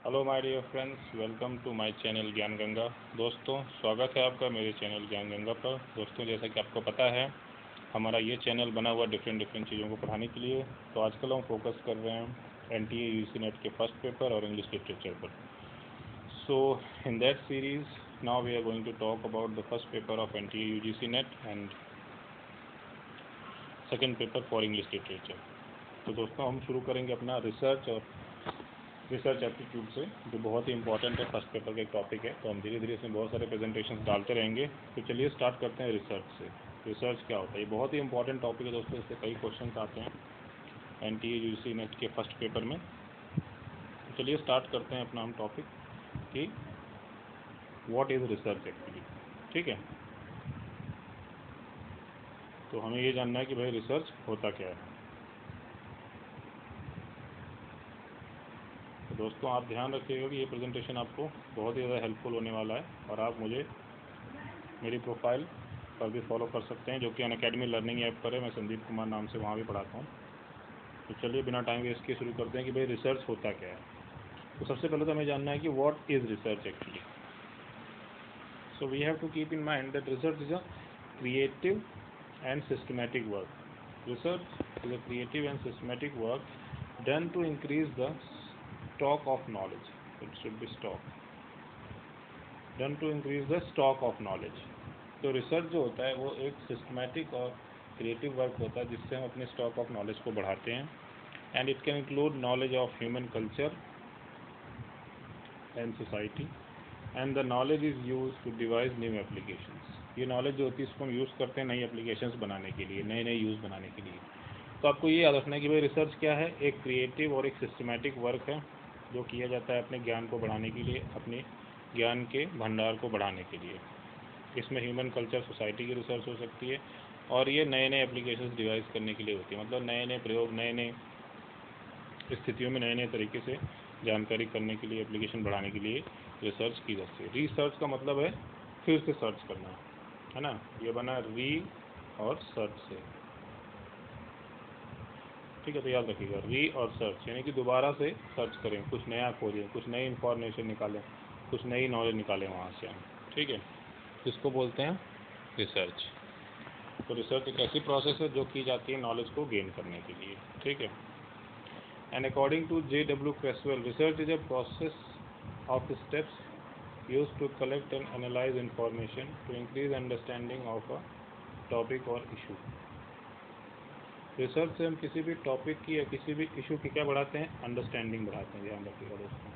Hello my dear friends, welcome to my channel Gyan Ganga. दोस्तों, स्वागत है आपका मेरे चैनल ज्ञान गंगा पर। दोस्तों, जैसा कि आपको पता है, हमारा ये चैनल बना हुआ डिफरेंट चीज़ों को पढ़ाने के लिए। तो आजकल हम फोकस कर रहे हैं NTA UGC नेट के फर्स्ट पेपर और इंग्लिश लिटरेचर पर। So in that series now we are going to talk about the first paper of NTA UGC NET and second paper for English literature. तो दोस्तों, हम शुरू करेंगे अपना research aptitude से, जो बहुत ही इंपॉर्टेंट है, फर्स्ट पेपर का एक टॉपिक है। तो हम धीरे धीरे इसमें बहुत सारे प्रेजेंटेशन डालते रहेंगे। तो चलिए स्टार्ट करते हैं रिसर्च से। रिसर्च क्या होता है? ये बहुत ही इंपॉर्टेंट टॉपिक है दोस्तों, इससे कई क्वेश्चन आते हैं NTA UGC नेट के फर्स्ट पेपर में। तो चलिए स्टार्ट करते हैं अपना हम टॉपिक कि व्हाट इज़ रिसर्च एक्चुअली। ठीक है, तो हमें ये जानना है कि भाई रिसर्च होता क्या है। तो दोस्तों, आप ध्यान रखिएगा कि ये प्रेजेंटेशन आपको बहुत ही ज़्यादा हेल्पफुल होने वाला है, और आप मुझे मेरी प्रोफाइल पर भी फॉलो कर सकते हैं, जो कि अनअकैडमी लर्निंग ऐप पर है। मैं संदीप कुमार नाम से वहाँ भी पढ़ाता हूँ। तो चलिए बिना टाइम वेस्ट के शुरू करते हैं कि भाई रिसर्च होता क्या है। तो सबसे पहले तो हमें जानना है कि what is research actually. So we have to keep in mind that research is a creative and systematic work. Research is a creative and systematic work done to increase the stock of knowledge. It should be stock. Done to increase the stock of knowledge. तो research जो होता है वो एक systematic और creative work होता है, जिससे हम अपने स्टॉक ऑफ नॉलेज को बढ़ाते हैं। And it can include knowledge of human culture and society, and the knowledge is use to devise new applications. ये नॉलेज जो होती है इसको हम यूज़ करते हैं नई एप्लीकेशंस बनाने के लिए, नए यूज़ बनाने के लिए। तो आपको ये याद रखना है कि भाई रिसर्च क्या है? एक क्रिएटिव और एक सिस्टमैटिक वर्क है, जो किया जाता है अपने ज्ञान को बढ़ाने के लिए, अपने ज्ञान के भंडार को बढ़ाने के लिए। इसमें ह्यूमन कल्चर, सोसाइटी की रिसर्च हो सकती है, और ये नए एप्लीकेशंस डिवाइस करने के लिए होती है। मतलब नए प्रयोग, नए स्थितियों में नए तरीके से जानकारी करने के लिए, एप्लीकेशन बढ़ाने के लिए रिसर्च की जाती है। रिसर्च का मतलब है फिर से सर्च करना, है ना। ये बना री और सर्च से। ठीक है, तो याद रखिएगा, री और सर्च, यानी कि दोबारा से सर्च करें, कुछ नया खोजें, कुछ नई इन्फॉर्मेशन निकालें, कुछ नई नॉलेज निकालें वहाँ से हम। ठीक है, इसको बोलते हैं रिसर्च। तो रिसर्च एक ऐसी प्रोसेस है जो की जाती है नॉलेज को गेन करने के लिए। ठीक है, and according to J.W. Creswell, research is a process of steps use to collect and analyse information to increase understanding of a topic और इशू। रिसर्च से हम किसी भी टॉपिक की या किसी भी इशू की क्या बढ़ाते हैं? अंडरस्टैंडिंग बढ़ाते हैं। ध्यान रखिएगा दोस्तों।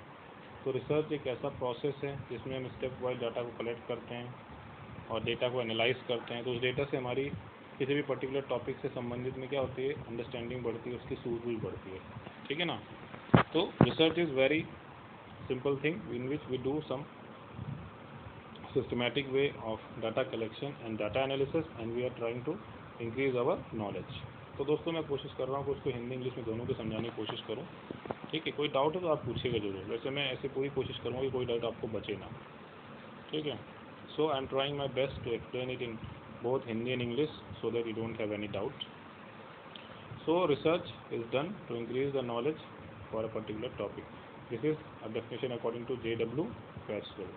तो रिसर्च एक ऐसा प्रोसेस है जिसमें हम स्टेप वाइज डाटा को कलेक्ट करते हैं और डेटा को एनालाइज करते हैं। तो उस डेटा से हमारी किसी भी पर्टिकुलर टॉपिक से संबंधित में क्या होती है? अंडरस्टैंडिंग बढ़ती है, उसकी सूझबूझ बढ़ती है। ठीक है ना। तो research is very simple thing in which we do some systematic way of data collection and data analysis, and we are trying to increase our knowledge. तो दोस्तों, मैं कोशिश कर रहा हूँ कि उसको हिंदी इंग्लिश में दोनों को समझाने की कोशिश करूँ। ठीक है, कोई डाउट है तो आप पूछिएगा जरूर। वैसे मैं ऐसे पूरी कोशिश करूँगा कि कोई डाउट आपको बचे ना। ठीक है, so I am trying my best to explain it in both Hindi and English so that you don't have any doubt. So research is done to increase the knowledge for a particular topic. This is a definition according to J.W. Creswell।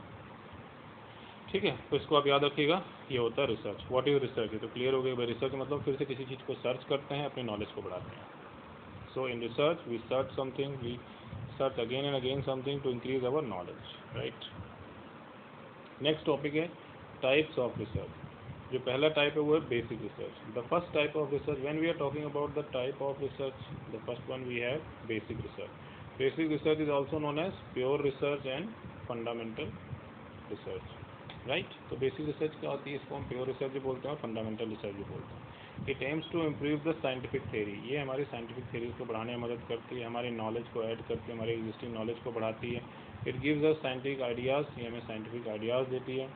ठीक है, तो इसको आप याद रखिएगा, ये होता है रिसर्च। What is research? ये तो क्लियर हो गया भाई। रिसर्च मतलब फिर से किसी चीज़ को सर्च करते हैं, अपनी नॉलेज को बढ़ाते हैं। So in research we search something, we search again and again something to increase our knowledge, right. Next topic है टाइप्स ऑफ रिसर्च। जो पहला टाइप है वो है basic research. The first type of research, when we are talking about the type of research, the first one we have basic research. Basic research is also known as pure research and fundamental research, right. तो basic research क्या होती है? इसको हम pure research भी बोलते हैं और फंडामेंटल रिसर्च भी बोलते हैं। It aims to improve the scientific theory. ये हमारी साइंटिफिक थ्योरीज को बढ़ाने में मदद करती है, हमारी नॉलेज को ऐड करती है, हमारी एग्जिस्टिंग नॉलेज को बढ़ाती है। It gives us scientific ideas, ये हमें साइंटिफिक आइडियाज़ देती है।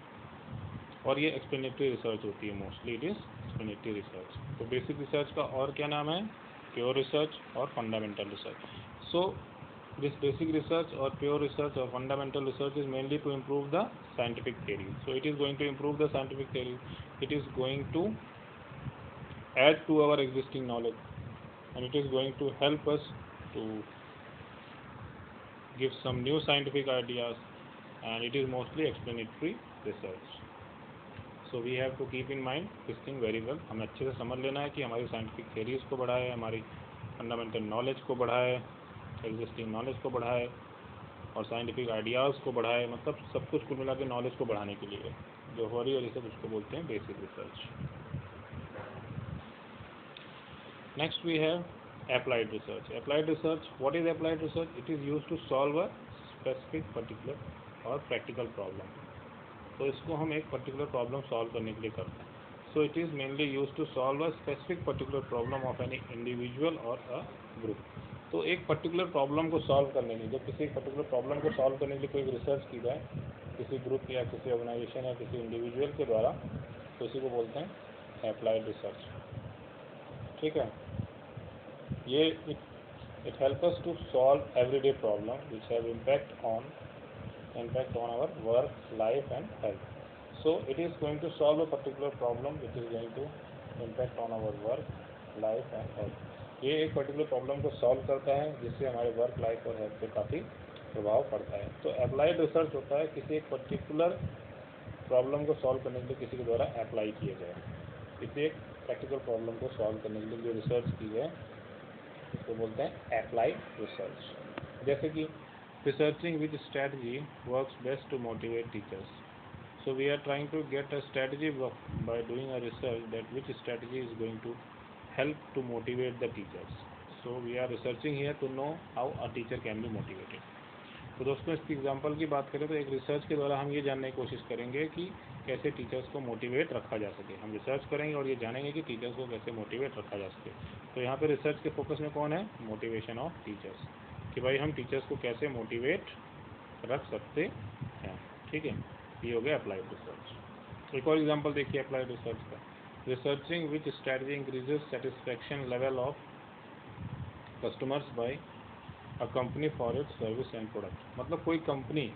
और ये एक्सप्लेनेटरी रिसर्च होती है, mostly it is explanatory research. तो बेसिक रिसर्च का और क्या नाम है? प्योर रिसर्च और fundamental research. So this basic research or pure research or fundamental research is mainly to improve the scientific theory. So it is going to improve the scientific theory. It is going to add to our existing knowledge, and it is going to help us to gives some new scientific ideas, and it is mostly explanatory research. So we have to keep in mind this thing very well. हमें अच्छे से समझ लेना है कि हमारी scientific theories को बढ़ाए, हमारी फंडामेंटल नॉलेज को बढ़ाए, एग्जिस्टिंग नॉलेज को बढ़ाए और साइंटिफिक आइडियाज़ को बढ़ाए, मतलब सब कुछ कुल मिला के नॉलेज को बढ़ाने के लिए जो हो रही है रिसर्च उसको बोलते हैं basic research. Next we have applied research. Applied research, what is applied research? It is used to solve a specific particular or practical problem. तो इसको हम एक पर्टिकुलर प्रॉब्लम सॉल्व करने के लिए करते हैं. So it is mainly use to solve a specific particular problem of any individual और अ ग्रुप. तो एक पर्टिकुलर प्रॉब्लम को सॉल्व करने के लिए, जब किसी पर्टिकुलर प्रॉब्लम को सॉल्व करने के लिए कोई रिसर्च की जाए किसी ग्रुप या किसी ऑर्गेनाइजेशन या किसी इंडिविजुअल के द्वारा, तो इसी को बोलते हैं अप्लाइड रिसर्च. ठीक है. ये it helps us to solve everyday problem which have impact on our work, life and health. So it is going to solve a particular problem which is going to impact on our work, life and health. ये एक particular problem को solve करता है जिससे हमारे work, life और health पे काफ़ी प्रभाव पड़ता है. तो अप्लाइड रिसर्च होता है किसी एक पर्टिकुलर प्रॉब्लम को सॉल्व करने के लिए किसी के द्वारा अप्लाई किए गए, किसी एक प्रैक्टिकल प्रॉब्लम को सॉल्व करने के लिए जो रिसर्च की है इसको बोलते हैं अप्लाइड रिसर्च. जैसे कि researching which strategy works best to motivate teachers. So we are trying to get a strategy by doing a research that which strategy is going to help to motivate the teachers. So we are researching here to know how a teacher can be motivated. तो दोस्तों इसकी example की बात करें तो एक research के द्वारा हम ये जानने की कोशिश करेंगे कि कैसे टीचर्स को मोटिवेट रखा जा सके. हम रिसर्च करेंगे और ये जानेंगे कि टीचर्स को कैसे मोटिवेट रखा जा सके. तो यहाँ पे रिसर्च के फोकस में कौन है? मोटिवेशन ऑफ टीचर्स, कि भाई हम टीचर्स को कैसे मोटिवेट रख सकते हैं. ठीक है. ये हो गया अप्लाइड रिसर्च. एक और एग्जाम्पल देखिए अप्लाइड रिसर्च का. Researching which strategy increases satisfaction level of customers by a company for its service and product. मतलब कोई कंपनी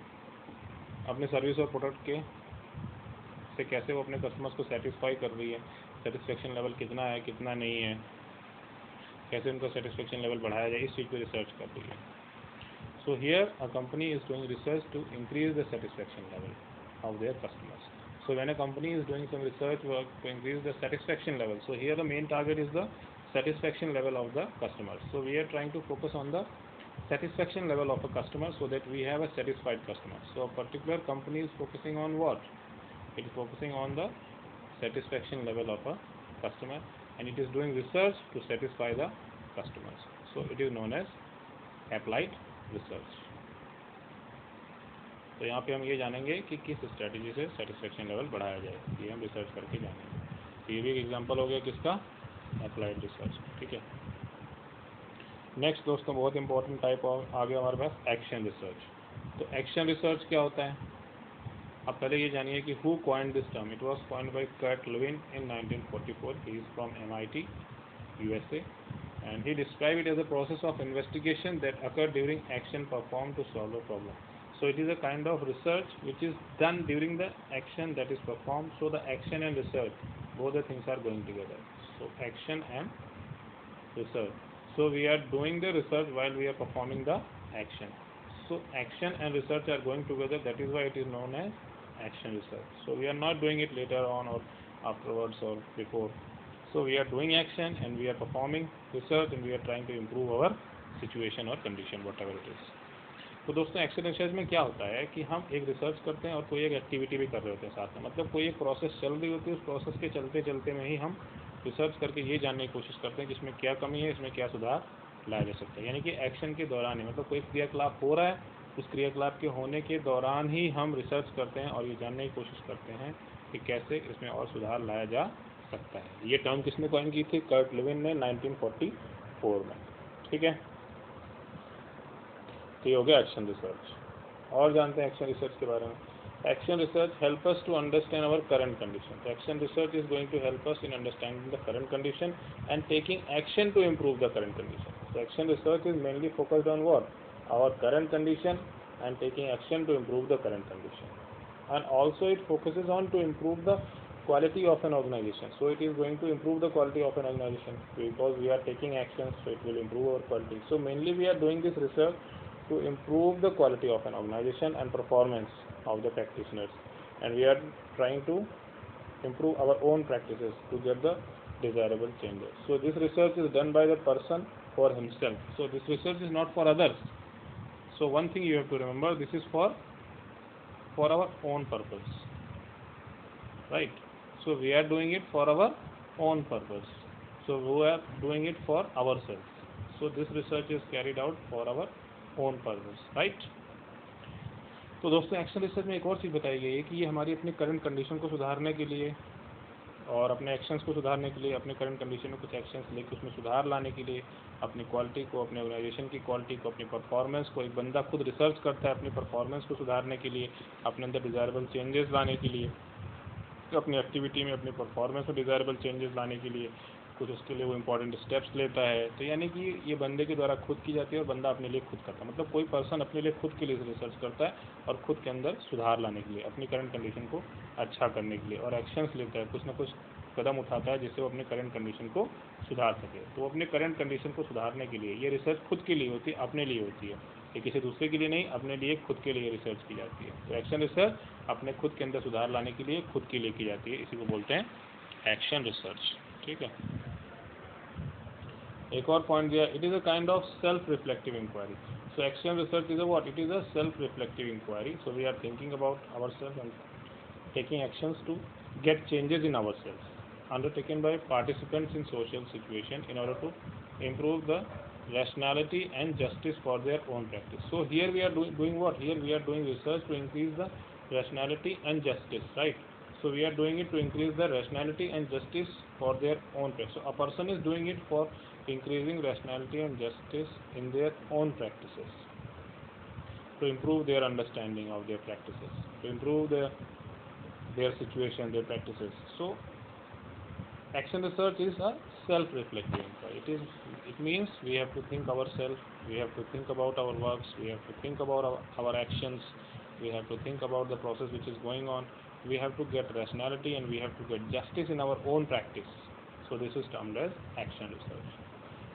अपने सर्विस और प्रोडक्ट के से कैसे वो अपने कस्टमर्स को सेटिस्फाई कर रही है, सेटिस्फेक्शन लेवल कितना है कितना नहीं है, कैसे उनका सेटिस्फेक्शन लेवल बढ़ाया जाए, इस चीज़ पर रिसर्च कर रही है. So here a company is doing research to increase the satisfaction level of their customers. So when a company is doing some research work to increase the satisfaction level, so here the main target is the satisfaction level of the customers. So we are trying to focus on the satisfaction level of a customer so that we have a satisfied customer. So a particular company is focusing on what? It is focusing on the satisfaction level of a customer and it is doing research to satisfy the customers. So it is known as applied research. तो यहाँ पे हम ये जानेंगे कि किस strategy से satisfaction level बढ़ाया जाए, ये हम रिसर्च करके जानेंगे. तो ये भी एक एग्जांपल हो गया किसका? Applied research. ठीक है. नेक्स्ट दोस्तों बहुत इंपॉर्टेंट टाइप आ गया हमारे पास एक्शन रिसर्च. तो एक्शन रिसर्च क्या होता है? अब पहले ये जानिए कि who coined this term. It was coined by Kurt Lewin in 1944. He is from MIT, USA, and he described it as a process of investigation that occurred during action performed to solve a problem. So it is a kind of research which is done during the action that is performed. So the action and research, both the things are going together. So action and research. So we are doing the research while we are performing the action. So action and research are going together. That is why it is known as action research. So we are not doing it later on or afterwards or before. So we are doing action and we are performing research and we are trying to improve our situation or condition, whatever it is. तो दोस्तों action research में क्या होता है कि हम एक research करते हैं और कोई एक एक्टिविटी भी कर रहे होते हैं साथ में. मतलब कोई एक प्रोसेस चल रही होती है, उस प्रोसेस के चलते चलते में ही हम रिसर्च करके ये जानने की कोशिश करते हैं कि इसमें क्या कमी है, इसमें क्या सुधार लाया जा सकता है. यानी कि एक्शन के दौरान ही, मतलब कोई क्रियाकलाप हो रहा है, उस क्रियाकलाप के होने के दौरान ही हम रिसर्च करते हैं और ये जानने की कोशिश करते हैं कि कैसे इसमें और सुधार लाया जा सकता है. ये टर्म किसने कॉइन की थी? कर्ट लेविन ने 1944 में. ठीक है. तो ये हो गया एक्शन रिसर्च. और जानते हैं एक्शन रिसर्च के बारे में. Action research help us to understand our current condition. तो action research is going to help us in understanding the current condition and taking action to improve the current condition. So action research is mainly focused on what? Our current condition and taking action to improve the current condition. And also it focuses on to improve the quality of an organization. So it is going to improve the quality of an organization because we are taking actions, so it will improve our quality. So mainly we are doing this research to improve the quality of an organization and performance of the practitioners, and we are trying to improve our own practices to get the desirable changes. So this research is done by the person for himself. So this research is not for others. So one thing you have to remember, this is for our own purpose, right? So we are doing it for our own purpose. So we are doing it for ourselves. So this research is carried out for our own purpose, right? तो दोस्तों action research में एक और चीज़ बताई गई है कि ये हमारी अपनी करंट कंडीशन को सुधारने के लिए और अपने एक्शंस को सुधारने के लिए, अपने करंट कंडीशन में कुछ एक्शंस लेकर उसमें सुधार लाने के लिए, अपनी क्वालिटी को, अपने ऑर्गेनाइजेशन की क्वालिटी को, अपनी परफॉर्मेंस को, एक बंदा खुद रिसर्च करता है अपनी परफॉर्मेंस को सुधारने के लिए, अपने अंदर डिज़ायरेबल चेंजेस लाने के लिए, अपनी एक्टिविटी में अपनी परफॉर्मेंस में डिज़ायरेबल चेंजेस लाने के लिए कुछ उसके लिए वो इंपॉर्टेंट स्टेप्स लेता है। तो यानी कि ये बंदे के द्वारा खुद की जाती है और बंदा अपने लिए खुद करता है। मतलब कोई पर्सन अपने लिए खुद के लिए रिसर्च करता है और खुद के अंदर सुधार लाने के लिए, अपनी करंट कंडीशन को अच्छा करने के लिए, और एक्शंस लेता है, कुछ ना कुछ कदम उठाता है जिससे वो अपने करंट कंडीशन को सुधार सके। तो वो अपने करंट कंडीशन को सुधारने के लिए ये रिसर्च खुद के लिए होती है, अपने लिए होती है, ये किसी दूसरे के लिए नहीं, अपने लिए खुद के लिए रिसर्च की जाती है। तो एक्शन रिसर्च अपने खुद के अंदर सुधार लाने के लिए खुद के लिए की जाती है, इसी को बोलते हैं एक्शन रिसर्च। ठीक है, एक और पॉइंट दिया, it is a kind of self reflective inquiry. So action research is a what? It is a self reflective inquiry. So we are thinking about our self and taking actions to get changes in ourselves, undertaken by participants in social situation in order to improve the rationality and justice for their own practice. So here we are doing what? Here we are doing research to increase the rationality and justice, right? So we are doing it to increase the rationality and justice for their own practice. So a person is doing it for increasing rationality and justice in their own practices, to improve their understanding of their practices, to improve their situation, their practices. So action research is a self-reflective inquiry. It means we have to think ourselves, we have to think about our works, we have to think about our actions, we have to think about the process which is going on, we have to get rationality and we have to get justice in our own practice. So this is termed as action research.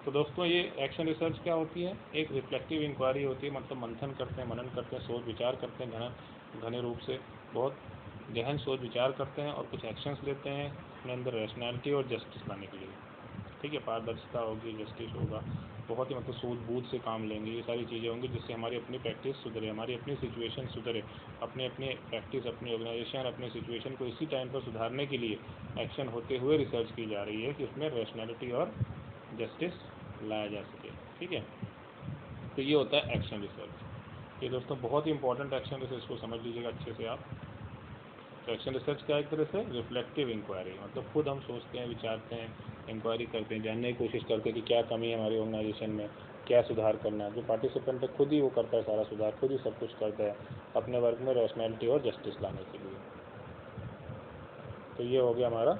तो दोस्तों ये action research क्या होती है? एक reflective inquiry होती है, मतलब मंथन करते हैं, मनन करते हैं, सोच विचार करते हैं, घने रूप से बहुत गहन सोच विचार करते हैं और कुछ एक्शंस लेते हैं अपने अंदर रैशनैलिटी और जस्टिस लाने के लिए। ठीक है, पारदर्शिता होगी, जस्टिस होगा, बहुत ही मतलब सूझबूझ से काम लेंगे, ये सारी चीज़ें होंगी जिससे हमारी अपनी प्रैक्टिस सुधरे, हमारी अपनी सिचुएशन सुधरे, अपनी प्रैक्टिस, अपनी ऑर्गेनाइजेशन, अपनी सिचुएशन को इसी टाइम पर सुधारने के लिए एक्शन होते हुए रिसर्च की जा रही है कि उसमें रैशनैलिटी और जस्टिस लाया जा सके। ठीक है, तो ये होता है एक्शन रिसर्च। ये दोस्तों बहुत ही इंपॉर्टेंट एक्शन रिसर्च को समझ लीजिएगा अच्छे से आप। तो एक्शन रिसर्च क्या एक तरह से रिफ्लेक्टिव इंक्वायरी, मतलब खुद हम सोचते हैं, विचारते हैं, इंक्वायरी करते हैं, जानने की कोशिश करते हैं कि क्या कमी है हमारी ऑर्गेनाइजेशन में, क्या सुधार करना है। जो पार्टिसिपेंट है खुद ही वो करता है सारा सुधार, खुद ही सब कुछ करता है अपने वर्क में रैशनैलिटी और जस्टिस लाने के लिए। तो ये हो गया हमारा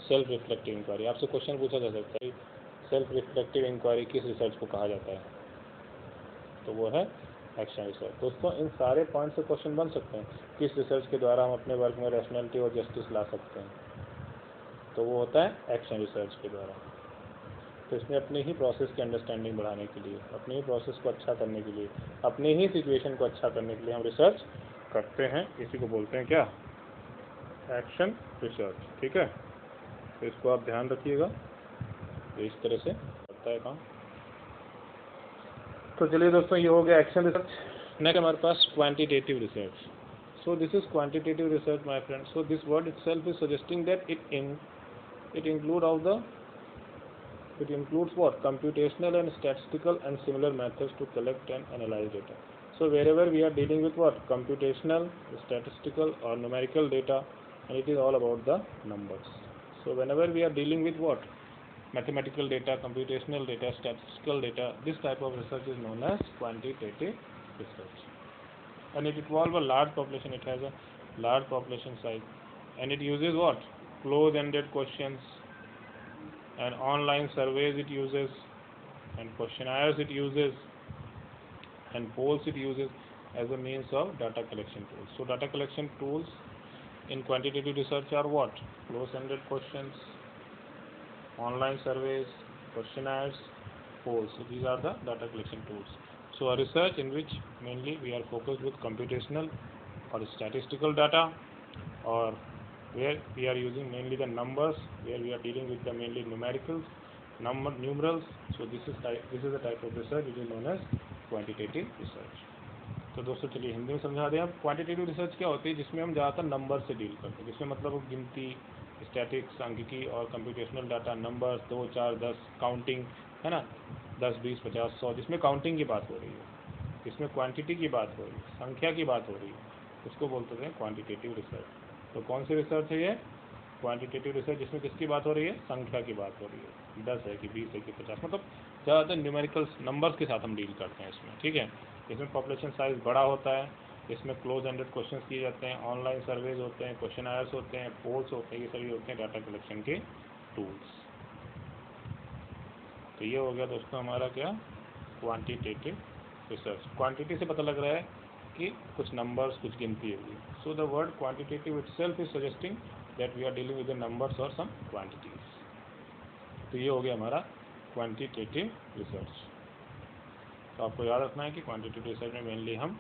सेल्फ रिफ्लेक्टिव इंक्वायरी। आपसे क्वेश्चन पूछा जा सकता है सेल्फ रिफ्लेक्टिव इंक्वायरी किस रिसर्च को कहा जाता है? तो वो है एक्शन रिसर्च। दोस्तों इन सारे पॉइंट से क्वेश्चन बन सकते हैं, किस रिसर्च के द्वारा हम अपने वर्क में रैशनैलिटी और जस्टिस ला सकते हैं? तो वो होता है एक्शन रिसर्च के द्वारा। तो इसमें अपनी ही प्रोसेस की अंडरस्टैंडिंग बढ़ाने के लिए, अपनी ही प्रोसेस को अच्छा करने के लिए, अपनी ही सिचुएशन को अच्छा करने के लिए हम रिसर्च करते हैं, इसी को बोलते हैं क्या? Action research. ठीक है, तो इसको आप ध्यान रखिएगा, तो इस तरह से करता है काम। तो चलिए दोस्तों ये हो गया एक्शन रिसर्च। नेक्स्ट हमारे पास quantitative research. So this is quantitative research my friend. So this word itself is suggesting that it includes what? Computational and statistical and similar methods to collect and analyze data. So wherever we are dealing with what? Computational, statistical or numerical data, and it is all about the numbers. So whenever we are dealing with what? Mathematical data, computational data, statistical data, this type of research is known as quantitative research. And it involves a large population, it has a large population size, and it uses what? Close-ended questions, and online surveys it uses, and questionnaires it uses, and polls it uses as a means of data collection tools. So data collection tools in quantitative research are what? Close-ended questions, online surveys, questionnaires, polls. So these are the data collection tools. So a research in which mainly we are focused with computational or statistical data, or where we are using mainly the numbers, where we are dealing with the mainly numericals, numerals. So this is the type of research which is known as quantitative research. तो दोस्तों चलिए हिंदी में समझा दें आप। Quantitative research क्या होती है, जिसमें हम ज़्यादातर नंबर से डील करते हैं, जिसमें मतलब गिनती, स्टैटिक्स, सांख्यिकी और कंप्यूटेशनल डाटा, नंबर्स 2, 4, 10, काउंटिंग, है ना, 10, 20, 50, 100, जिसमें काउंटिंग की बात हो रही है, जिसमें क्वांटिटी की बात हो रही है, संख्या की बात हो रही है, उसको बोलते हैं क्वांटिटेटिव रिसर्च। तो कौन सी रिसर्च है ये? क्वांटिटेटिव रिसर्च, जिसमें किसकी बात हो रही है? संख्या की बात हो रही है, 10 है कि 20 है कि 50, मतलब ज़्यादातर न्यूमेरिकल्स नंबर्स के साथ हम डील करते हैं इसमें, ठीक है। इसमें पॉपुलेशन साइज बड़ा होता है, इसमें क्लोज एंडेड क्वेश्चंस किए जाते हैं, ऑनलाइन सर्वेज होते हैं, क्वेश्चन आयर्स होते हैं, पोल्स होते हैं, ये सभी होते हैं डाटा कलेक्शन के टूल्स। तो ये हो गया दोस्तों हमारा क्या, क्वांटिटेटिव रिसर्च। क्वांटिटी से पता लग रहा है कि कुछ नंबर्स, कुछ गिनती होगी। So the word quantitative itself is suggesting that we are dealing with the numbers और सम क्वांटिटीज। तो ये हो गया हमारा क्वांटिटेटिव रिसर्च। तो आपको याद रखना है कि क्वांटिटेटिव रिसर्च में मेनली हम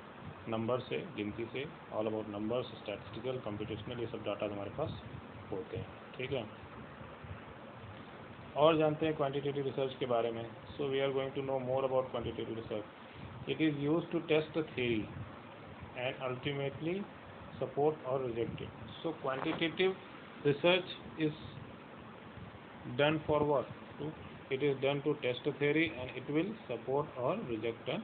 नंबर से, गिनती से, all about numbers, statistical, computational, ये सब डाटा हमारे पास होते हैं, ठीक है। और जानते हैं क्वांटिटेटिव रिसर्च के बारे में। So we are going to know more about quantitative research. It is used to test the theory and ultimately support or reject it. So quantitative research is done for what? It is done to test a theory and it will support or reject a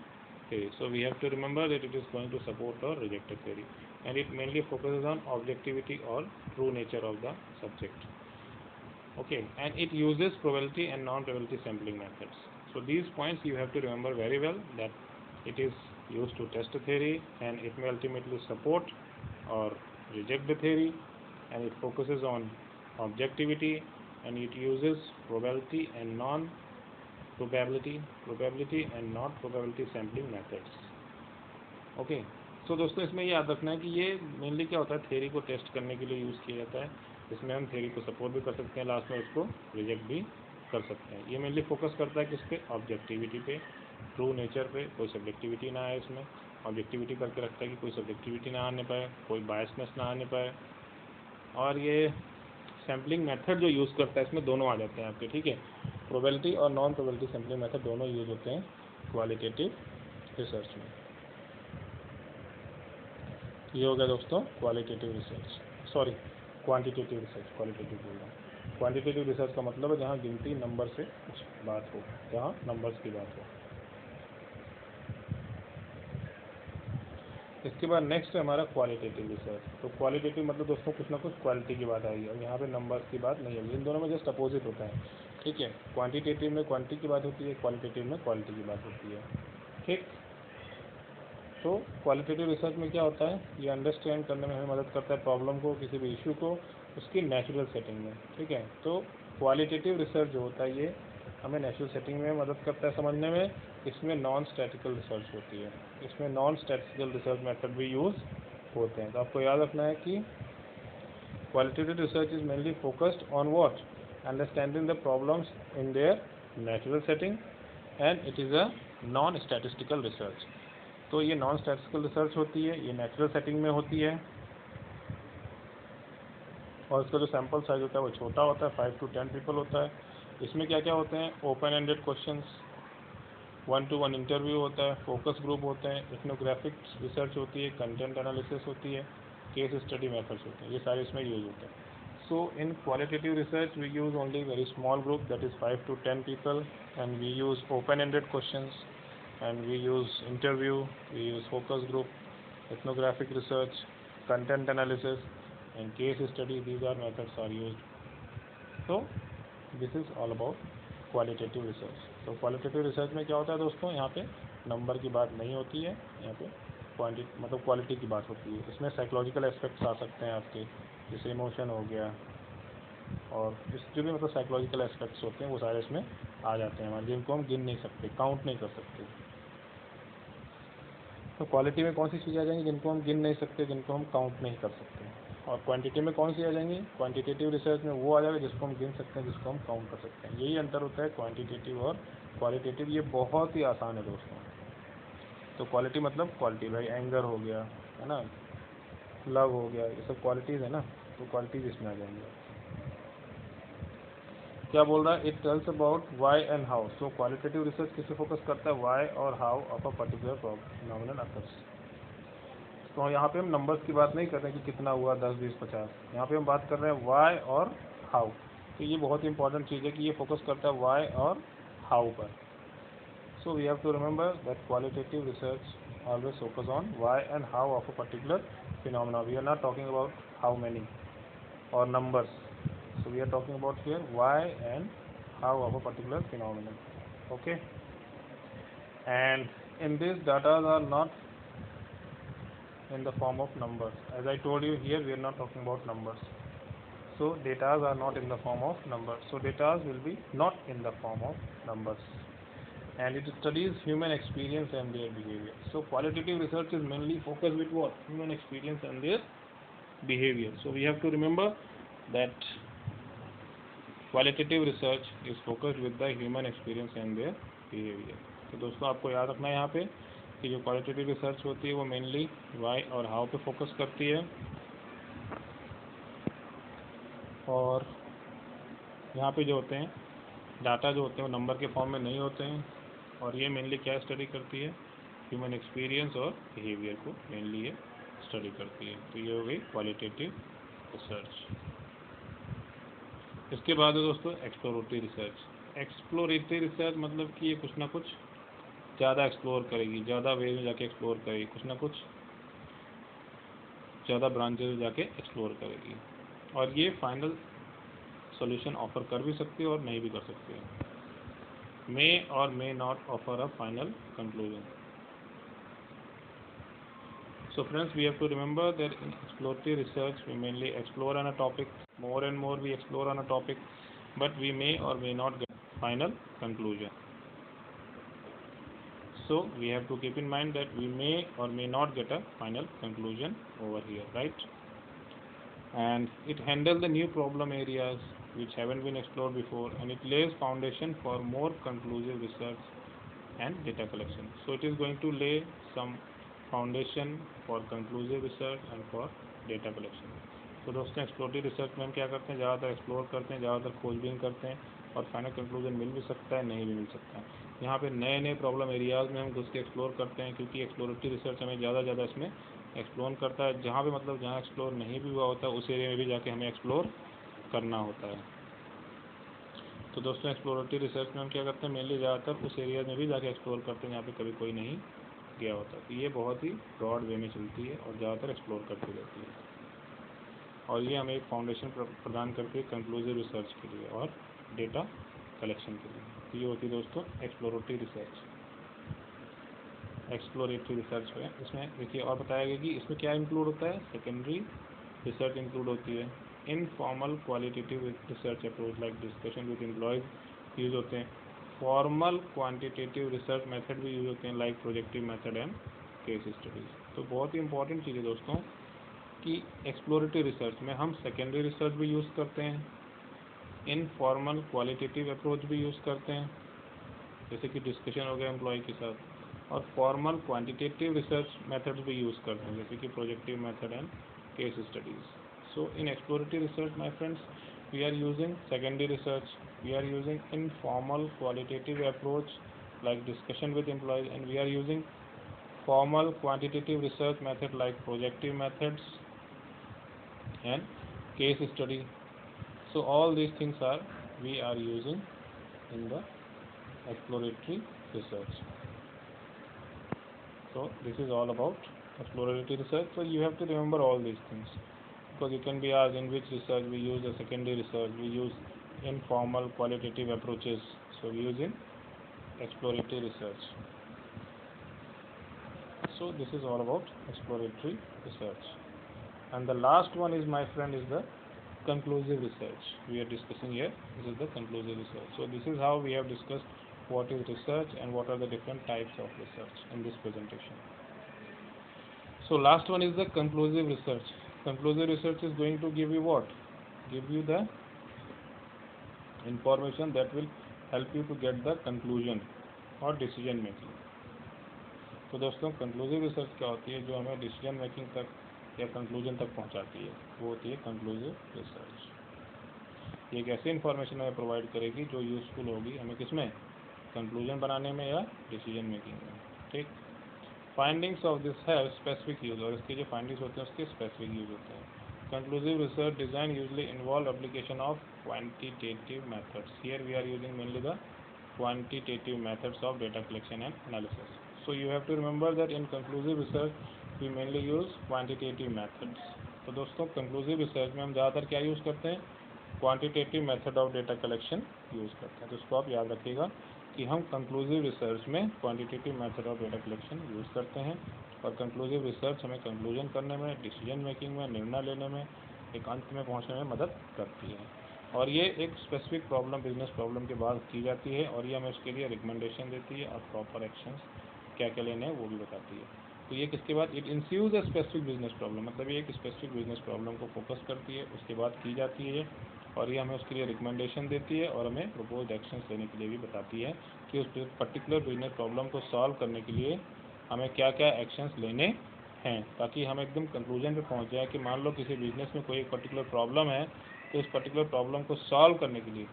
theory. So we have to remember that it is going to support or reject a theory, and it mainly focuses on objectivity or true nature of the subject. Okay, and it uses probability and non-probability sampling methods. So these points you have to remember very well, that it is used to test a theory and it may ultimately support or reject the theory, and it focuses on objectivity, and it uses probability and non-probability and non-probability sampling methods. Okay, so दोस्तों इसमें ये याद रखना है कि ये mainly क्या होता है, थ्योरी को टेस्ट करने के लिए यूज़ किया जाता है। इसमें हम थ्योरी को सपोर्ट भी कर सकते हैं, लास्ट में उसको रिजेक्ट भी कर सकते हैं। ये मेनली फोकस करता है किस पे? ऑब्जेक्टिविटी पे, ट्रू नेचर पे, कोई सब्जेक्टिविटी ना आए इसमें। ऑब्जेक्टिविटी करके रखता है कि कोई सब्जेक्टिविटी ना आने पाए, कोई बायसनेस ना आने पाए। और ये सैम्पलिंग मेथड जो यूज़ करता है इसमें दोनों आ जाते हैं आपके, ठीक है। प्रोबेबिलिटी और नॉन प्रोबेबिलिटी सैम्पलिंग मेथड दोनों यूज़ होते हैं क्वालिटेटिव रिसर्च में। ये हो गया दोस्तों qualitative research, sorry quantitative research, qualitative बोल रहा हूँ। क्वांटिटेटिव रिसर्च का मतलब है जहाँ गिनती, नंबर से कुछ बात हो, जहाँ नंबर्स की बात हो। इसके बाद नेक्स्ट है हमारा क्वालिटेटिव रिसर्च। तो क्वालिटेटिव मतलब दोस्तों कुछ ना कुछ क्वालिटी की बात आएगी, और यहाँ पे नंबर्स की बात नहीं होगी। इन दोनों में जस्ट अपोजिट होता है, ठीक है। क्वांटिटेटिव में क्वांटिटी की बात होती है, क्वालिटेटिव में क्वालिटी की बात होती है, ठीक। तो क्वालिटेटिव रिसर्च में क्या होता है, ये अंडरस्टैंड करने में हमें मदद करता है प्रॉब्लम को, किसी भी इशू को उसकी नेचुरल सेटिंग में, ठीक है। तो क्वालिटेटिव रिसर्च जो होता है ये हमें नेचुरल सेटिंग में मदद करता है समझने में। इसमें नॉन स्टैटिकल रिसर्च होती है, इसमें नॉन स्टैटिकल रिसर्च मेथड भी यूज़ होते हैं। तो आपको याद रखना है कि qualitative research is mainly focused on what, understanding the problems in their natural setting, and it is a non statistical research. तो ये नॉन स्टैटिस्टिकल रिसर्च होती है, ये नेचुरल सेटिंग में होती है, और इसका जो सैम्पल साइज होता है वो छोटा होता है, 5 to 10 पीपल होता है। इसमें क्या क्या होते हैं? Open ended questions, 1-to-1 interview होता है, फोकस ग्रुप होते हैं, इथनोग्राफिक रिसर्च होती है, कंटेंट एनालिसिस होती है, केस स्टडी मेथड्स होते हैं, ये सारे इसमें यूज होते हैं। So in qualitative research we use only very small group, that is 5 to 10 people, and we use open-ended questions, and we use interview, we use focus group, ethnographic research, content analysis, and case study. These are methods are used. So this is all about qualitative research. तो qualitative research में क्या होता है दोस्तों, यहाँ पे number की बात नहीं होती है, यहाँ पे क्वांटिटी मतलब क्वालिटी की बात होती है। इसमें साइकोलॉजिकल एस्पेक्ट्स आ सकते हैं आपके, जैसे इमोशन हो गया, और इस जो भी मतलब साइकोलॉजिकल एस्पेक्ट्स होते हैं वो सारे इसमें आ जाते हैं हमारे, जिनको हम गिन नहीं सकते, काउंट नहीं कर सकते। तो क्वालिटी में कौन सी चीज़ें आ जाएंगी जिनको हम गिन नहीं सकते, जिनको हम काउंट नहीं कर सकते, और क्वांटिटी में कौन सी आ जाएंगी? क्वांटिटेटिव रिसर्च में वो आ जाएगा जिसको हम गिन सकते हैं, जिसको हम काउंट कर सकते हैं। यही अंतर होता है क्वांटिटेटिव और क्वालिटेटिव। ये बहुत ही आसान है दोस्तों, तो क्वालिटी मतलब क्वालिटी, भाई एंगर हो गया है ना, लव हो गया, ये सब क्वालिटीज़ है ना, तो क्वालिटीज़ इसमें आ जाएंगे। क्या बोल रहा है, it tells about why and how. So qualitative research किसे फोकस करता है, वाई और how of a particular phenomenon occurs. तो यहाँ पे हम नंबर्स की बात नहीं कर रहे हैं कि कितना हुआ 10, 20, 50, यहाँ पे हम बात कर रहे हैं वाई और हाउ। तो ये बहुत ही इंपॉर्टेंट चीज़ है कि ये फोकस करता है वाई और हाउ पर। So we have to remember that qualitative research always focus on why and how of a particular phenomena. We are not talking about how many or numbers. So we are talking about here why and how of a particular phenomenon. Okay. And in this, data are not in the form of numbers. As I told you here, we are not talking about numbers. So data are not in the form of numbers. So data will be not in the form of numbers. And it studies human experience and their behavior. So qualitative research is mainly focused with what? Human experience and their behavior. So we have to remember that qualitative research is focused with the human experience and their behavior. तो दोस्तों आपको याद रखना है यहाँ पे कि जो क्वालिटेटिव रिसर्च होती है वो मेनली वाई और हाउ पे फोकस करती है, और यहाँ पे जो होते हैं डाटा जो होते हैं वो नंबर के फॉर्म में नहीं होते हैं, और ये मेनली क्या स्टडी करती है, ह्यूमन एक्सपीरियंस और बिहेवियर को मेनली ये स्टडी करती है। तो ये हो गई क्वालिटेटिव रिसर्च। इसके बाद है दोस्तों एक्सप्लोरेटरी रिसर्च। एक्सप्लोरेटरी रिसर्च मतलब कि ये कुछ ना कुछ ज़्यादा एक्सप्लोर करेगी, ज़्यादा वे में जाके एक्सप्लोर करेगी, कुछ ना कुछ ज़्यादा ब्रांचेज में जाके एक्सप्लोर करेगी, और ये फाइनल सोल्यूशन ऑफर कर भी सकती है और नहीं भी कर सकती है। may or may not offer a final conclusion. So friends, we have to remember that in exploratory research we mainly explore on a topic, more and more we explore on a topic, but we may or may not get final conclusion. So we have to keep in mind that we may or may not get a final conclusion over here, right? And it handles the new problem areas which haven't been explored before, and it lays foundation for more conclusive research and data collection. So it is going to lay some foundation for conclusive research and for data collection. तो दोस्तों explorative research में हम क्या करते हैं, ज़्यादातर explore करते हैं, ज़्यादातर खोजबीन करते हैं, और फाइनल कंक्लूजन मिल भी सकता है, नहीं भी मिल सकता है। यहाँ पे नए नए प्रॉब्लम एरियाज़ में हम घुस के एक्सप्लोर करते हैं, क्योंकि एक्सप्लोरेटिव रिसर्च हमें ज़्यादा इसमें एक्सप्लोर करता है, जहाँ पे मतलब जहाँ एक्सप्लोर नहीं भी हुआ होता है उस एरिया में भी जाके हमें एक्सप्लोर करना होता है। तो दोस्तों एक्सप्लोरेटिव रिसर्च में हम क्या करते हैं, मेनली ज़्यादातर उस एरिया में भी जाके एक्सप्लोर करते हैं जहाँ पे कभी कोई नहीं गया होता। तो ये बहुत ही ब्रॉड वे में चलती है और ज़्यादातर एक्सप्लोर करती रहती है, और ये हमें एक फाउंडेशन प्रदान करती है कंक्लूसिव रिसर्च के लिए और डेटा कलेक्शन के लिए। तो ये होती है दोस्तों एक्सप्लोरेटरी रिसर्च। एक्सप्लोरेटरी रिसर्च में इसमें देखिए और बताया गया कि इसमें क्या इंक्लूड होता है, सेकेंडरी रिसर्च इंक्लूड होती है, informal qualitative research approach like discussion with employees use होते हैं, फॉर्मल क्वांटिटेटिव रिसर्च मेथड भी यूज़ होते हैं like projective method and case studies. तो बहुत ही इंपॉर्टेंट चीज़ है दोस्तों कि एक्सप्लोरेटरी रिसर्च में हम सेकेंडरी रिसर्च भी यूज़ करते हैं, इनफॉर्मल क्वालिटेटिव अप्रोच भी यूज़ करते हैं जैसे कि डिस्कशन हो गया एम्प्लॉय के साथ, और फॉर्मल क्वांटिटेटिव रिसर्च मेथड्स भी यूज़ करते हैं जैसे कि projective method and case studies. So in exploratory research my friends we are using secondary research, we are using informal qualitative approach like discussion with employees, and we are using formal quantitative research method like projective methods and case study. So all these things are we are using in the exploratory research. So this is all about exploratory research. So you have to remember all these things, because you can be asked in which research we use the secondary research, we use informal qualitative approaches, so we use in exploratory research. So this is all about exploratory research, and the last one is, my friend, is the conclusive research we are discussing here. This is the conclusive research. So this is how we have discussed what is research and what are the different types of research in this presentation. So last one is the conclusive research. Conclusive research is going to give you what? Give you the information that will help you to get the conclusion or decision making. तो दोस्तों conclusive research क्या होती है, जो हमें decision making तक या conclusion तक पहुंचाती है, वो होती है कंक्लूसिव रिसर्च। ये एक ऐसी इन्फॉर्मेशन हमें प्रोवाइड करेगी जो यूज़फुल होगी हमें किसमें, कंक्लूजन बनाने में या डिसीजन मेकिंग में। ठीक, findings of this have specific use, और इसके जो फाइंडिंग्स होते हैं उसके स्पेसिफिक यूज होते हैं। Conclusive research design usually involve application of quantitative methods. Here we are using mainly the quantitative methods of data collection and analysis. So you have to remember that in conclusive research we mainly use quantitative methods. तो दोस्तों conclusive research में हम ज़्यादातर क्या use करते हैं, quantitative method of data collection use करते हैं। तो इसको आप याद रखिएगा कि हम conclusive research में quantitative method of data collection use करते हैं, और conclusive research हमें conclusion करने में, decision making में, निर्णय लेने में, एक अंत में पहुँचने में मदद करती है। और ये एक स्पेसिफिक प्रॉब्लम, बिजनेस प्रॉब्लम के बाद की जाती है, और ये हमें उसके लिए रिकमेंडेशन देती है और प्रॉपर एक्शंस क्या क्या लेने हैं वो भी बताती है। तो ये किसके बाद, it ensures a specific business problem, मतलब ये एक स्पेसिफिक बिजनेस प्रॉब्लम को फोकस करती है, उसके बाद की जाती है, और ये हमें उसके लिए रिकमेंडेशन देती है और हमें प्रपोज एक्शंस लेने के लिए भी बताती है कि उस पर्टिकुलर बिजनेस प्रॉब्लम को सॉल्व करने के लिए हमें क्या क्या एक्शंस लेने हैं, ताकि हम एकदम कंक्लूजन पे पहुंच जाए कि मान लो किसी बिजनेस में कोई एक पर्टिकुलर प्रॉब्लम है, तो इस पर्टिकुलर प्रॉब्लम को सॉल्व करने के लिए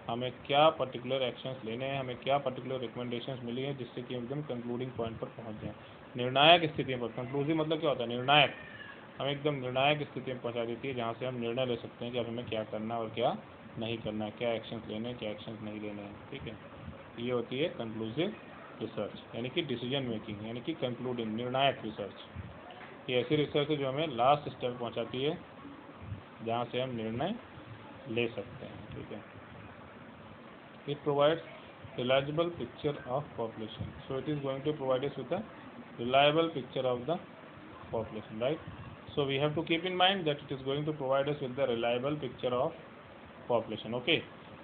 हमें क्या पर्टिकुलर एक्शंस लेने हैं, हमें क्या पर्टिकुलर रिकमेंडेशंस मिली हैं, जिससे कि एकदम कंक्लूडिंग पॉइंट पर पहुंच जाए, निर्णायक स्थिति पर। कंक्लूसिव मतलब क्या होता है, निर्णायक, हमें एकदम निर्णायक स्थिति में पहुंचा देती है, जहां से हम निर्णय ले सकते हैं कि अब हमें क्या करना और क्या नहीं करना है, क्या एक्शंस लेने हैं, क्या एक्शंस नहीं लेने हैं। ठीक है, ये होती है कंक्लूसिव रिसर्च, यानी कि डिसीजन मेकिंग, यानी कि कंक्लूडिंग, निर्णायक रिसर्च। ये ऐसी रिसर्च है जो हमें लास्ट स्टेप पहुंचाती है, जहां से हम निर्णय ले सकते हैं। ठीक है, it provides reliable picture of population, so it is going to provide us with a reliable picture of the population, right? So we have to keep in mind that it is going to provide us with the reliable picture of population. Okay,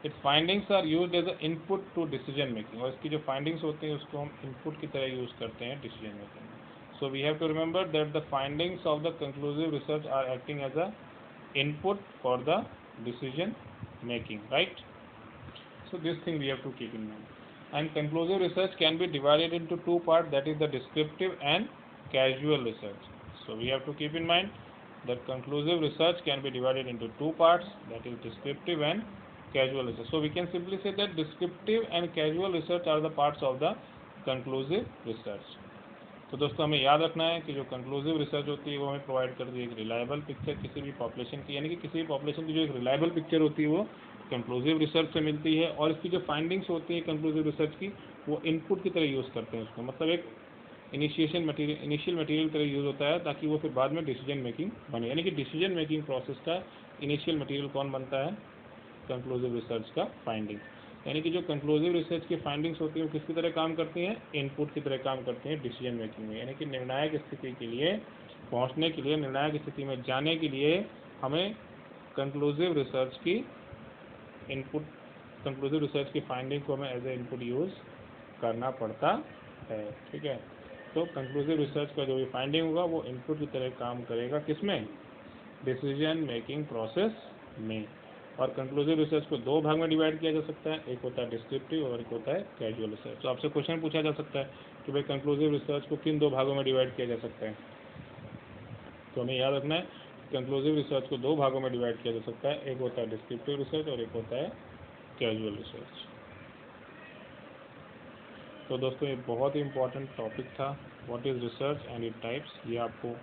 its findings are used as an input to decision making, और इसकी जो findings होती हैं उसको हम input की तरह use करते हैं decision making में। So we have to remember that the findings of the conclusive research are acting as a input for the decision making, right? So this thing we have to keep in mind. And conclusive research can be divided into two parts, that is the descriptive and casual research. So we have to keep in mind that conclusive research can be divided into two parts, that is descriptive and casual research. So we can simply say that descriptive and casual research are the parts of the conclusive research. तो दोस्तों हमें याद रखना है कि जो conclusive research होती है वो हमें प्रोवाइड करती है एक रिलायबल पिक्चर किसी भी पॉपुलेशन की, यानी कि किसी भी पॉपुलेशन की जो एक रिलायबल पिक्चर होती है वो कंक्लूसिव रिसर्च से मिलती है, और इसकी जो फाइंडिंग्स होती हैं कंक्लूसिव रिसर्च की वो इनपुट की तरह यूज़ करते हैं उसको, मतलब एक इनिशियल मटेरियल तरह यूज़ होता है, ताकि वो फिर बाद में डिसीजन मेकिंग बने। यानी कि डिसीजन मेकिंग प्रोसेस का इनिशियल मटेरियल कौन बनता है, कंक्लूसिव रिसर्च का फाइंडिंग। यानी कि जो कंक्लूसिव रिसर्च की फाइंडिंग्स होती हैं वो किसकी तरह काम करती हैं, इनपुट की तरह काम करती हैं डिसीजन मेकिंग में। यानी कि निर्णायक स्थिति के लिए पहुंचने के लिए, निर्णायक स्थिति में जाने के लिए हमें कंक्लूसिव रिसर्च की इनपुट, कंक्लूसिव रिसर्च की फाइंडिंग को हमें एज ए इनपुट यूज़ करना पड़ता है। ठीक है, तो कंक्लूसिव रिसर्च का जो भी फाइंडिंग होगा वो इनपुट की तरह काम करेगा, किसमें, डिसीजन मेकिंग प्रोसेस में। और कंक्लूसिव रिसर्च को दो भाग में डिवाइड किया जा सकता है, एक होता है डिस्क्रिप्टिव और एक होता है कैजुअल रिसर्च। तो आपसे क्वेश्चन पूछा जा सकता है कि भाई कंक्लूसिव रिसर्च को किन दो भागों में डिवाइड किया जा सकता है, तो हमें याद रखना है कंक्लूसिव रिसर्च को दो भागों में डिवाइड किया जा सकता है, एक होता है डिस्क्रिप्टिव रिसर्च और एक होता है कैजुअल रिसर्च। तो दोस्तों ये बहुत ही इंपॉर्टेंट टॉपिक था, what is research and it types. ये आपको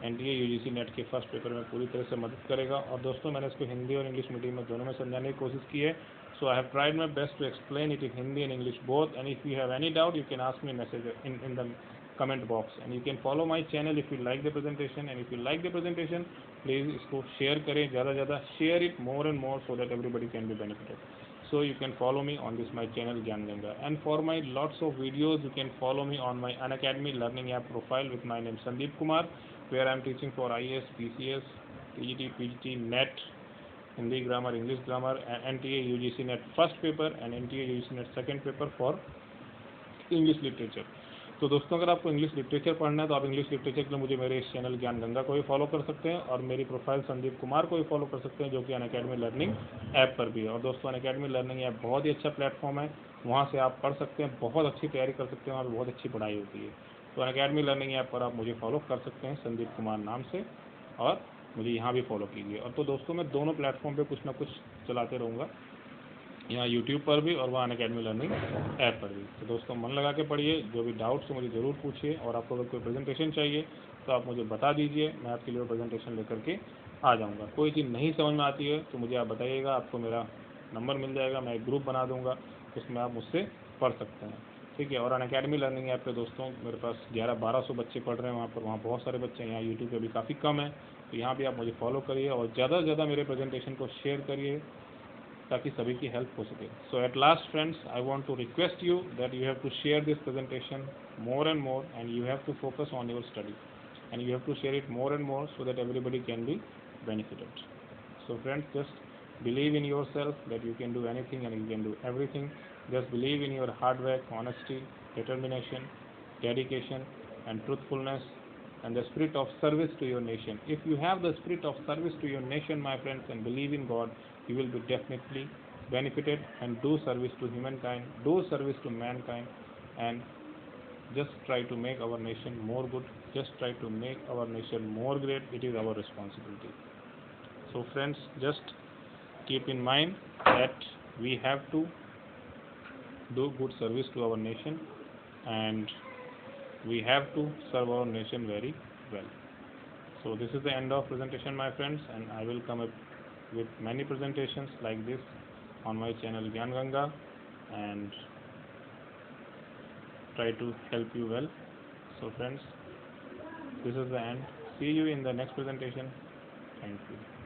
NTA UGC नेट के फर्स्ट पेपर में पूरी तरह से मदद करेगा। और दोस्तों मैंने इसको हिंदी और इंग्लिश मीडियम में दोनों में समझाने की कोशिश की है। So I have tried my best to explain it in Hindi and English both, and if you have any doubt you can ask me message in the comment box, and you can follow my channel if you like the presentation, and if you like the presentation please इसको share करें ज़्यादा से ज़्यादा, share it more and more so that everybody can be benefited. So you can follow me on this my channel Gyan Ganga, and for my lots of videos you can follow me on my Unacademy learning app profile with my name Sandeep Kumar, where I am teaching for IAS, PCS, TGT, PGT, NET, Hindi grammar, English grammar, and NTA UGC NET first paper and NTA UGC NET second paper for English literature. तो दोस्तों अगर आपको English literature पढ़ना है तो आप English literature के लिए मुझे मेरे इस चैनल ज्ञान गंगा को भी फॉलो कर सकते हैं, और मेरी प्रोफाइल संदीप कुमार को भी फॉलो कर सकते हैं, जो कि अनअकैडमी लर्निंग ऐप पर भी है। और दोस्तों अनअकैडमी लर्निंग ऐप बहुत ही अच्छा प्लेटफॉर्म है, वहाँ से आप पढ़ सकते हैं, बहुत अच्छी तैयारी कर सकते हैं, वहाँ पर बहुत अच्छी पढ़ाई होती है। तो अनअकैडमी लर्निंग ऐप पर आप मुझे फॉलो कर सकते हैं संदीप कुमार नाम से, और मुझे यहाँ भी फॉलो कीजिए। और तो दोस्तों मैं दोनों प्लेटफॉर्म पे कुछ ना कुछ चलाते रहूँगा, यहाँ यूट्यूब पर भी और वहाँ अनअकैडमी लर्निंग ऐप पर भी। तो दोस्तों मन लगा के पढ़िए, जो भी डाउट्स हो मुझे ज़रूर पूछिए, और आपको अगर कोई प्रेजेंटेशन चाहिए तो आप मुझे बता दीजिए, मैं आपके लिए प्रेजेंटेशन लेकर के आ जाऊँगा। कोई चीज़ नहीं समझ में आती है तो मुझे आप बताइएगा, आपको मेरा नंबर मिल जाएगा, मैं एक ग्रुप बना दूँगा, उसमें आप मुझसे पढ़ सकते हैं, ठीक है। और अनअकैडमी लर्निंग ऐप पे दोस्तों मेरे पास 1100-1200 बच्चे पढ़ रहे हैं वहाँ पर, वहाँ बहुत सारे बच्चे हैं, यहाँ यूट्यूब पे भी काफ़ी कम है। तो यहाँ भी आप मुझे फॉलो करिए और ज़्यादा से ज़्यादा मेरे प्रेजेंटेशन को शेयर करिए ताकि सभी की हेल्प हो सके। So at last friends, I want to request you that you have to share this presentation more and more, and you have to focus on your study, and you have to share it more and more so that everybody can be benefited. So friends, just believe in yourself that you can do anything and you can do everything. Just believe in your hard work, honesty, determination, dedication, and truthfulness, and the spirit of service to your nation. If you have the spirit of service to your nation, my friends, and believe in God, you will be definitely benefited and do service to humankind, do service to mankind, and just try to make our nation more good, just try to make our nation more great. It is our responsibility. So friends, just keep in mind that we have to do good service to our nation, and we have to serve our nation very well. So this is the end of presentation, my friends, and I will come up with many presentations like this on my channel Gyan Ganga, and try to help you well. So friends, this is the end. See you in the next presentation. Thank you.